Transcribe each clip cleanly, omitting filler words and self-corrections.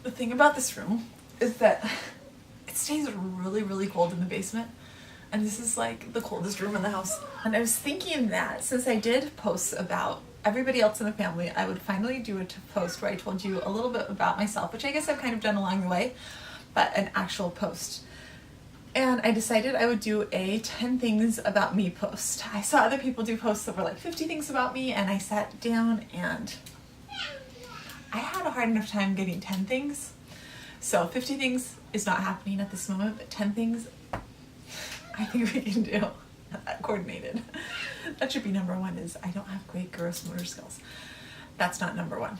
The thing about this room is that it stays really, really cold in the basement. And this is like the coldest room in the house. And I was thinking that since I did posts about everybody else in the family, I would finally do a post where I told you a little bit about myself, which I guess I've kind of done along the way, but an actual post. And I decided I would do a 10 things about me post. I saw other people do posts that were like 50 things about me, and I sat down and I had a hard enough time getting 10 things. So 50 things is not happening at this moment, but 10 things I think we can do coordinated. That should be number one, is I don't have great gross motor skills. That's not number one.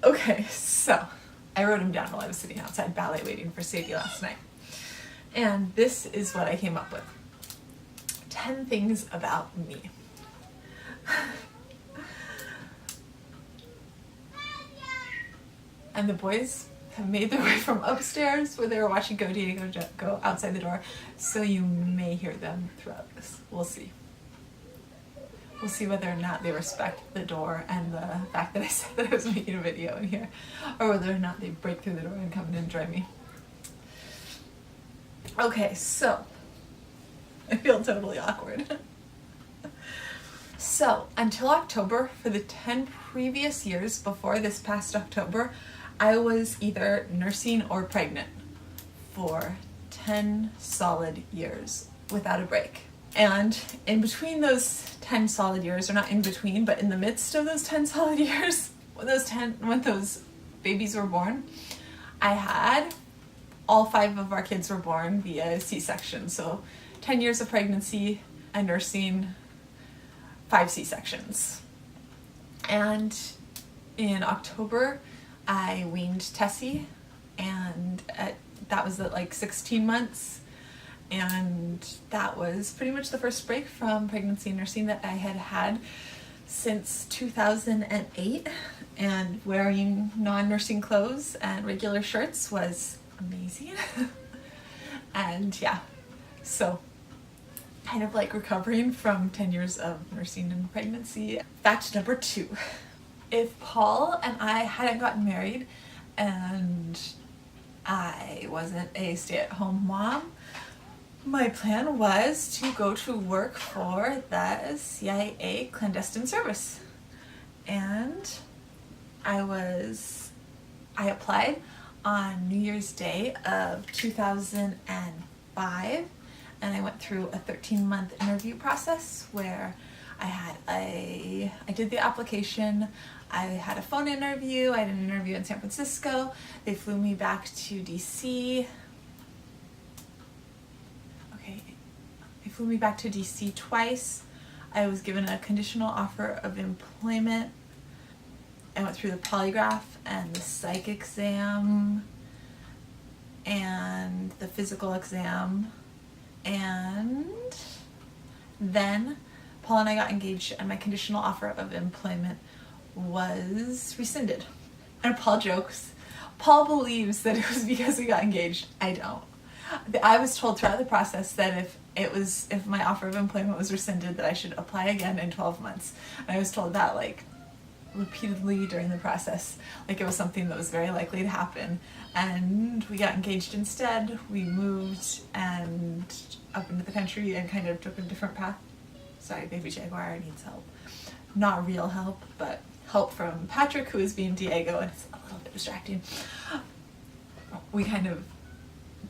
Okay, so I wrote them down while I was sitting outside ballet waiting for Sadie last night. And this is what I came up with. 10 things about me. And the boys have made their way from upstairs where they were watching Go Diego go outside the door, so you may hear them throughout this. We'll see. We'll see whether or not they respect the door and the fact that I said that I was making a video in here, or whether or not they break through the door and come in and join me. Okay, so I feel totally awkward. So until October, for the 10 previous years before this past October, I was either nursing or pregnant for 10 solid years without a break. And in between those 10 solid years, or not in between, but in the midst of those 10 solid years, when those babies were born, I had all 5 of our kids were born via C-section. So 10 years of pregnancy and nursing, 5 C-sections. And in October, I weaned Tessie, and that was at like 16 months. And that was pretty much the first break from pregnancy and nursing that I had had since 2008. And wearing non-nursing clothes and regular shirts was amazing. And yeah, so kind of like recovering from 10 years of nursing and pregnancy. Fact number 2. If Paul and I hadn't gotten married and I wasn't a stay-at-home mom, my plan was to go to work for the CIA clandestine service. And I applied on New Year's Day of 2005, and I went through a 13-month interview process where I did the application, I had a phone interview, I did an interview in San Francisco, they flew me back to DC. Okay, they flew me back to DC twice. I was given a conditional offer of employment. I went through the polygraph and the psych exam and the physical exam, and then Paul and I got engaged, and my conditional offer of employment was rescinded. And Paul jokes. Paul believes that it was because we got engaged. I don't. I was told throughout the process that if my offer of employment was rescinded, that I should apply again in 12 months. And I was told that like repeatedly during the process, like it was something that was very likely to happen. And we got engaged instead. We moved and up into the country and kind of took a different path. Sorry, baby Jaguar needs help. Not real help, but help from Patrick, who is being Diego, and it's a little bit distracting. We kind of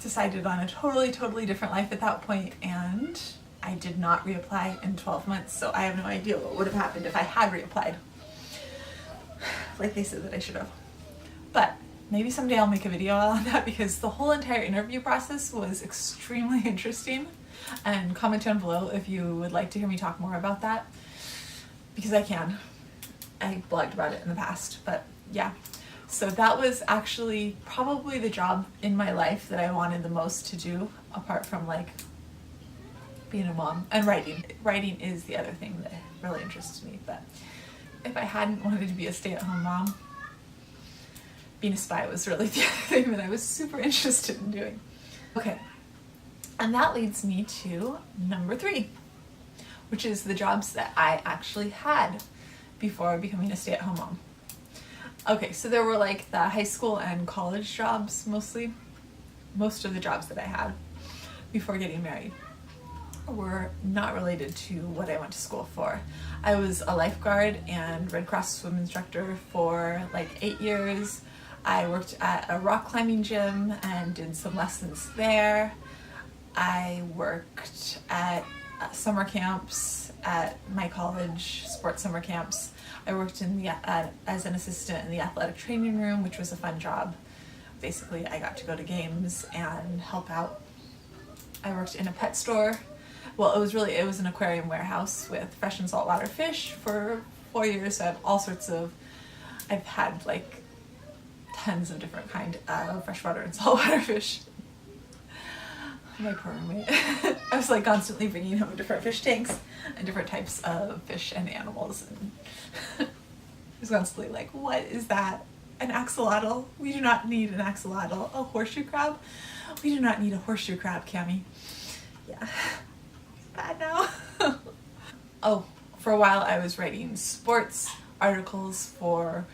decided on a totally different life at that point, and I did not reapply in 12 months, so I have no idea what would have happened if I had reapplied, like they said that I should have. But maybe someday I'll make a video on that, because the whole entire interview process was extremely interesting. And comment down below if you would like to hear me talk more about that, because I can. I blogged about it in the past, but yeah. So that was actually probably the job in my life that I wanted the most to do, apart from like being a mom and writing. Writing is the other thing that really interests me, but if I hadn't wanted to be a stay-at-home mom, being a spy was really the other thing that I was super interested in doing. Okay. And that leads me to number 3, which is the jobs that I actually had before becoming a stay-at-home mom. Okay, so there were like the high school and college jobs mostly. Most of the jobs that I had before getting married were not related to what I went to school for. I was a lifeguard and Red Cross swim instructor for like 8 years. I worked at a rock climbing gym and did some lessons there. I worked at summer camps at my college, sports summer camps. I worked in the as an assistant in the athletic training room, which was a fun job. Basically, I got to go to games and help out. I worked in a pet store. Well, it was an aquarium warehouse with fresh and saltwater fish for 4 years. So I've had like tons of different kind of freshwater and saltwater fish. My poor roommate. I was like constantly bringing home different fish tanks and different types of fish and animals. And I was constantly like, what is that? An axolotl? We do not need an axolotl. A horseshoe crab? We do not need a horseshoe crab, Cammie. Yeah. It's bad now. Oh, for a while I was writing sports articles for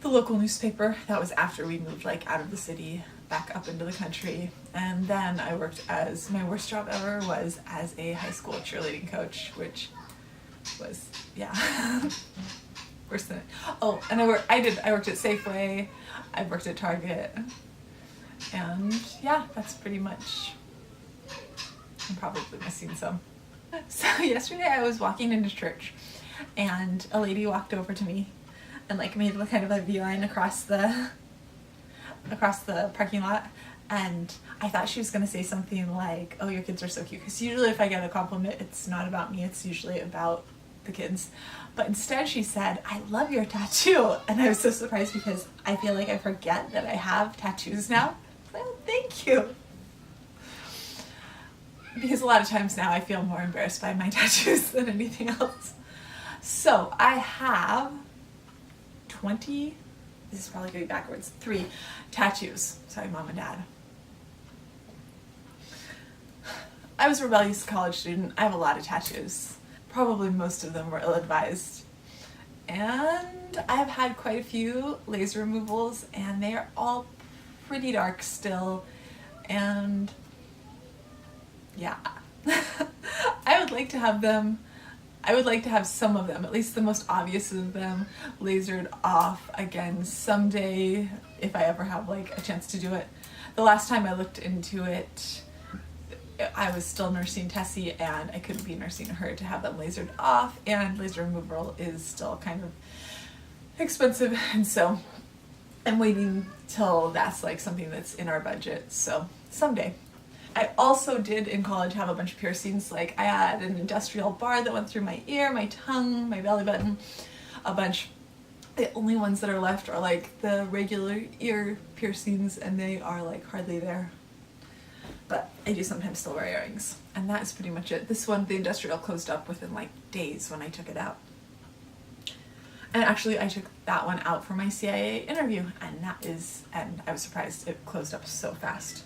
the local newspaper. That was after we moved like out of the city back up into the country. And then I worked as, my worst job ever was as a high school cheerleading coach, which was, yeah. Worse than it. Oh, and I worked at Safeway, I worked at Target, and yeah, that's pretty much, I'm probably missing some. So yesterday I was walking into church and a lady walked over to me and like made kind of a beeline across the parking lot, and I thought she was going to say something like, oh, your kids are so cute, because usually if I get a compliment it's not about me, it's usually about the kids. But instead she said, I love your tattoo. And I was so surprised because I feel like I forget that I have tattoos now. Well, thank you. Because a lot of times now I feel more embarrassed by my tattoos than anything else. So I have 20, this is probably going backwards, 3 tattoos. Sorry, Mom and Dad. I was a rebellious college student. I have a lot of tattoos. Probably most of them were ill-advised. And I've had quite a few laser removals and they are all pretty dark still. And yeah, I would like to have them, I would like to have some of them, at least the most obvious of them, lasered off again someday if I ever have like a chance to do it. The last time I looked into it, I was still nursing Tessie and I couldn't be nursing her to have them lasered off, and laser removal is still kind of expensive, and so I'm waiting till that's like something that's in our budget, so someday. I also did in college have a bunch of piercings. Like I had an industrial bar that went through my ear, my tongue, my belly button, a bunch. The only ones that are left are like the regular ear piercings and they are like hardly there. But I do sometimes still wear earrings, and that is pretty much it. This one, the industrial, closed up within like days when I took it out. And actually I took that one out for my CIA interview, and I was surprised it closed up so fast.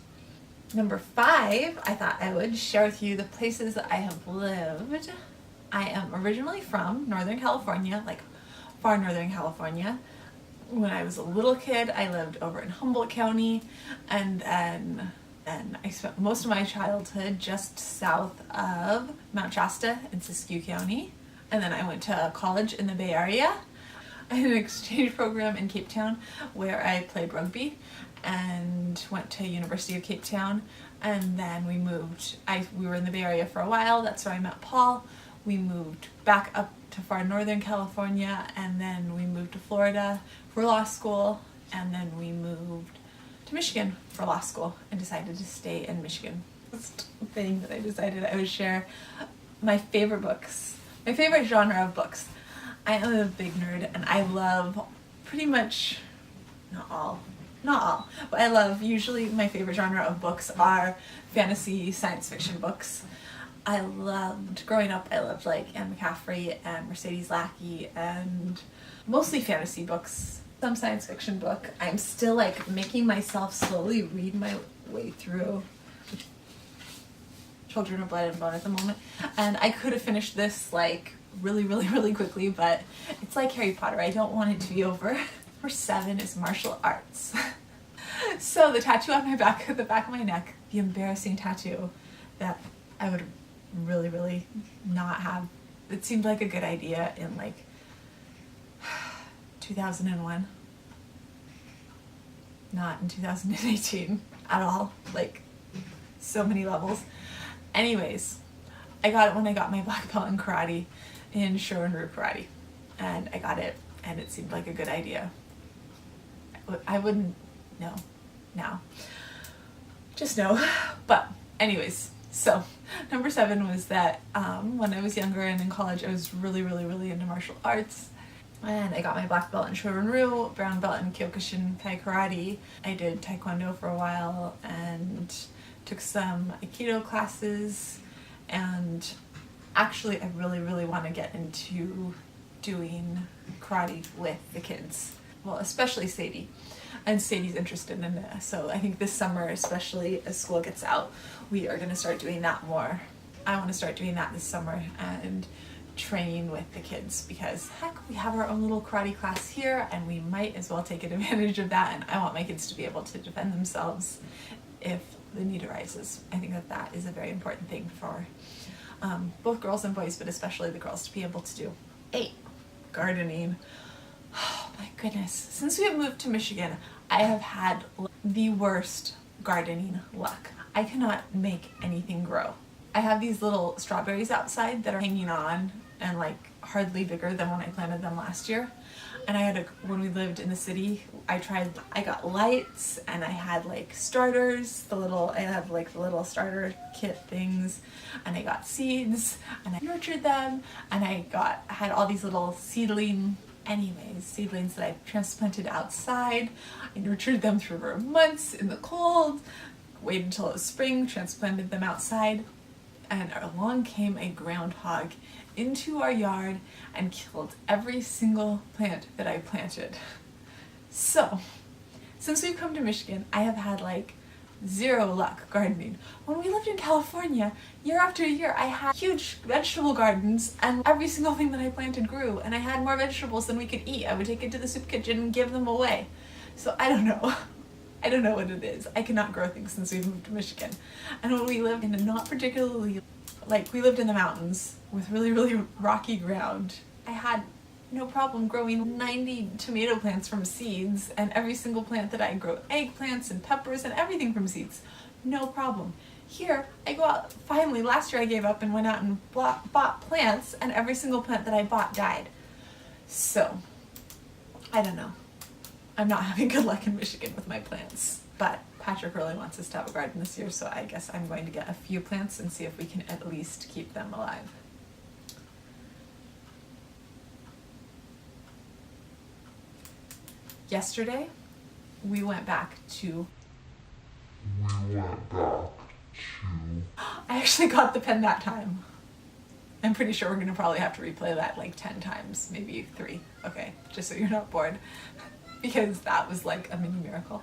Number 5, I thought I would share with you the places that I have lived. I am originally from Northern California, like far Northern California. When I was a little kid, I lived over in Humboldt County, and then I spent most of my childhood just south of Mount Shasta in Siskiyou County. And then I went to college in the Bay Area. I had an exchange program in Cape Town where I played rugby and went to University of Cape Town. And then we moved, we were in the Bay Area for a while. That's where I met Paul. We moved back up to far Northern California, and then we moved to Florida for law school, and then we moved to Michigan for law school and decided to stay in Michigan. First thing that I decided I would share my favorite books, my favorite genre of books. I am a big nerd and I love pretty much, not all, but I love, usually my favorite genre of books are fantasy science fiction books. Growing up, I loved like Anne McCaffrey and Mercedes Lackey and mostly fantasy books. Some science fiction book. I'm still like making myself slowly read my way through Children of Blood and Bone at the moment, and I could have finished this like really quickly, but it's like Harry Potter. I don't want it to be over. Number 7 is martial arts. So the tattoo on my back, the back of my neck, the embarrassing tattoo that I would really, really not have. It seemed like a good idea in like 2001. Not in 2018 at all. Like so many levels. Anyways, I got it when I got my black belt in karate, in Shorin-ryu karate. And I got it and it seemed like a good idea. I wouldn't know now. Just no. But anyways, so number 7 was that when I was younger and in college, I was really, really, really into martial arts. And I got my black belt in Shorin-ryu, brown belt in Kyokushin Kai Karate. I did Taekwondo for a while and took some Aikido classes. And actually, I really, really want to get into doing karate with the kids. Well, especially Sadie. And Sadie's interested in it. So I think this summer, especially as school gets out, we are going to start doing that more. I want to start doing that this summer and train with the kids because heck, we have our own little karate class here and we might as well take advantage of that, and I want my kids to be able to defend themselves if the need arises. I think that that is a very important thing for both girls and boys, but especially the girls to be able to do. 8, gardening. Oh my goodness. Since we have moved to Michigan, I have had the worst gardening luck. I cannot make anything grow. I have these little strawberries outside that are hanging on and like hardly bigger than when I planted them last year. And I had when we lived in the city, I got lights and I had like starters, I have like the little starter kit things, and I got seeds and I nurtured them, and I had all these little seedlings that I transplanted outside. I nurtured them for months in the cold, waited until it was spring, transplanted them outside, and along came a groundhog into our yard and killed every single plant that I planted. So, since we've come to Michigan, I have had like 0 luck gardening. When we lived in California, year after year, I had huge vegetable gardens and every single thing that I planted grew, and I had more vegetables than we could eat. I would take it to the soup kitchen and give them away. So I don't know. I don't know what it is. I cannot grow things since we moved to Michigan. And when we lived in a not particularly, we lived in the mountains with really, really rocky ground, I had no problem growing 90 tomato plants from seeds, and every single plant that I grow eggplants and peppers and everything from seeds. No problem. Here, I go out, finally, last year I gave up and went out and bought plants, and every single plant that I bought died. So, I don't know. I'm not having good luck in Michigan with my plants, but Patrick really wants us to have a garden this year, so I guess I'm going to get a few plants and see if we can at least keep them alive. Yesterday, we went back to... I actually got the pen that time. I'm pretty sure we're going to probably have to replay that like 10 times, maybe 3. Okay, just so you're not bored. Because that was like a mini miracle.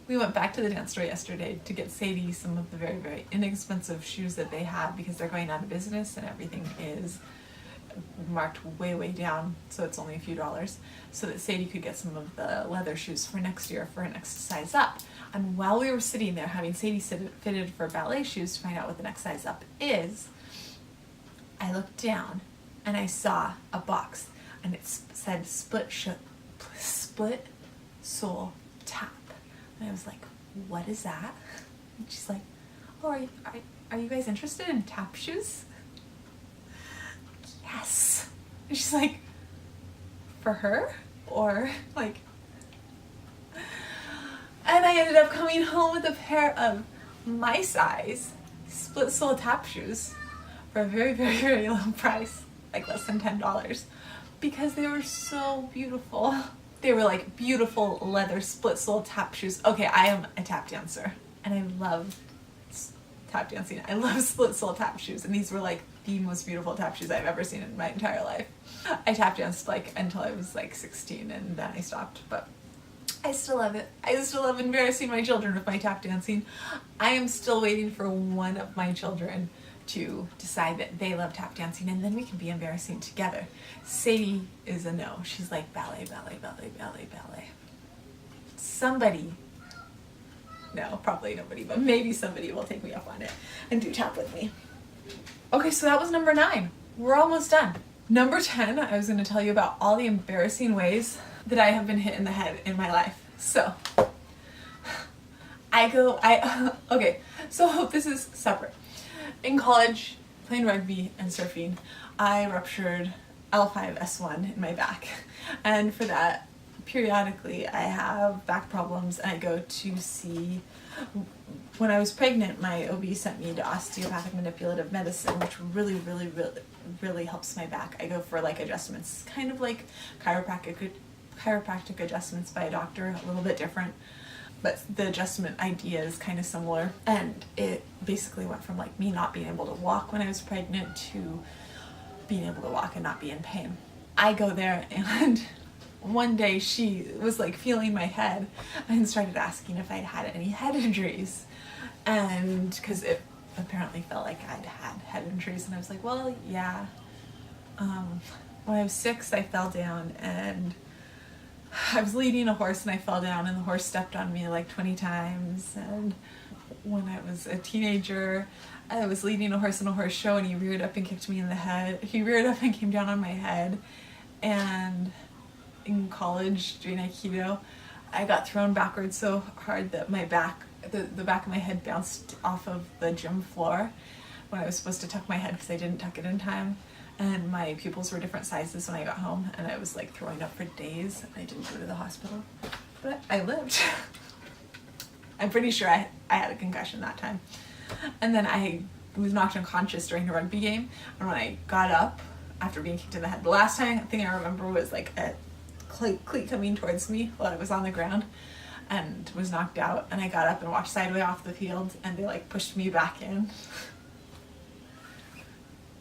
We went back to the dance store yesterday to get Sadie some of the very, very inexpensive shoes that they have because they're going out of business and everything is marked way, way down, so it's only a few dollars, so that Sadie could get some of the leather shoes for next year for an next size up. And while we were sitting there having Sadie fitted for ballet shoes to find out what the next size up is, I looked down and I saw a box and it said split sole tap, and I was like, what is that? And she's like, oh, are you guys interested in tap shoes? Yes. And she's like, for her? Or like, and I ended up coming home with a pair of my size split sole tap shoes for a very, very, very low price, like less than $10, because they were so beautiful. They were like beautiful leather split sole tap shoes. Okay, I am a tap dancer and I love tap dancing. I love split sole tap shoes, and these were like the most beautiful tap shoes I've ever seen in my entire life. I tap danced like until I was like 16 and then I stopped, but I still love it. I still love embarrassing my children with my tap dancing. I am still waiting for one of my children to decide that they love tap dancing, and then we can be embarrassing together. Sadie is a no. She's like ballet, ballet, ballet, ballet, ballet. Somebody, no, probably nobody, but maybe somebody will take me up on it and do tap with me. Okay, so that was number 9. We're almost done. Number 10, I was going to tell you about all the embarrassing ways that I have been hit in the head in my life. So, okay, so I hope this is separate. In college, playing rugby and surfing, I ruptured L5-S1 in my back. And for that, periodically I have back problems, and I go to see, when I was pregnant, my OB sent me to osteopathic manipulative medicine, which really helps my back. I go for like adjustments, kind of like chiropractic adjustments by a doctor, a little bit different, but the adjustment idea is kind of similar. And it basically went from like me not being able to walk when I was pregnant to being able to walk and not be in pain. I go there, and one day she was like feeling my head and started asking if I'd had any head injuries, and because it apparently felt like I'd had head injuries, and I was like, well, yeah. When I was 6, I fell down, and I was leading a horse and I fell down, and the horse stepped on me like 20 times. And when I was a teenager, I was leading a horse in a horse show, and he reared up and kicked me in the head. He reared up and came down on my head. And in college, doing Aikido, I got thrown backwards so hard that my back, the back of my head bounced off of the gym floor when I was supposed to tuck my head because I didn't tuck it in time. And my pupils were different sizes when I got home, and I was like throwing up for days. I didn't go to the hospital, but I lived. I'm pretty sure I had a concussion that time. And then I was knocked unconscious during a rugby game, and when I got up after being kicked in the head, the last thing I remember was like a cleat coming towards me while I was on the ground and was knocked out, and I got up and walked sideways off the field, and they like pushed me back in.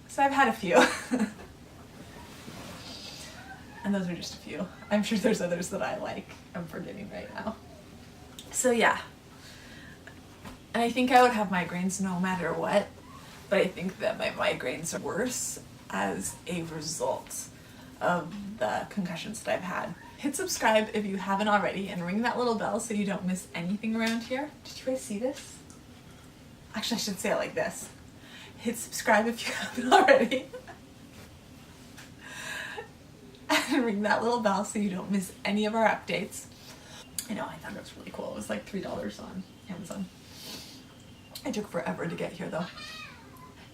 So I've had a few. And those are just a few. I'm sure there's others that I'm forgetting right now. So yeah. And I think I would have migraines no matter what, but I think that my migraines are worse as a result of the concussions that I've had. Hit subscribe if you haven't already, and ring that little bell so you don't miss anything around here. Did you guys see this? Actually, I should say it like this. Hit subscribe if you haven't already. And ring that little bell so you don't miss any of our updates. I know, I thought it was really cool. It was like $3 on Amazon. It took forever to get here though.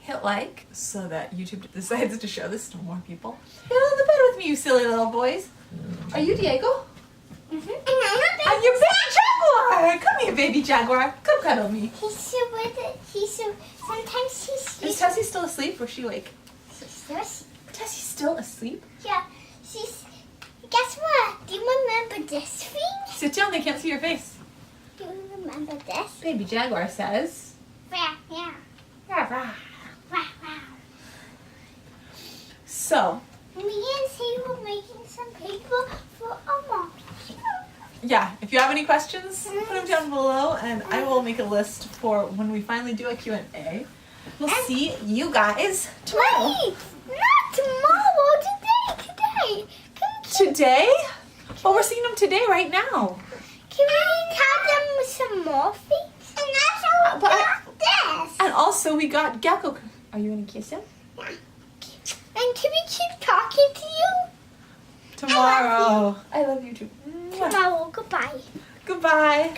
Hit like so that YouTube decides to show this to more people. Get on the bed with me, you silly little boys. Are you Diego? Mm-hmm. And you're baby jaguar! Come here, baby jaguar. Come cuddle me. Sometimes he's asleep. Is Tessie still asleep, or is she awake? She's still asleep. Tessie's still asleep? Yeah. Guess what? Do you remember this thing? Sit down, they can't see your face. Do you remember this? Baby jaguar says. Yeah. Yeah. Rah, rah. Wow, wow. So. Me and Sadie were making some paper for a mom. Yeah, if you have any questions, put them down below, and I will make a list for when we finally do a Q&A. We'll see you guys tomorrow. Wait, not tomorrow, today. Today? Well, we're seeing them today, right now. Can we tell them some more things? And also we got this. And also we got Gecko. Are you going to kiss him? Yeah. And can we keep talking to you? Tomorrow. I love you too. Tomorrow, goodbye. Goodbye.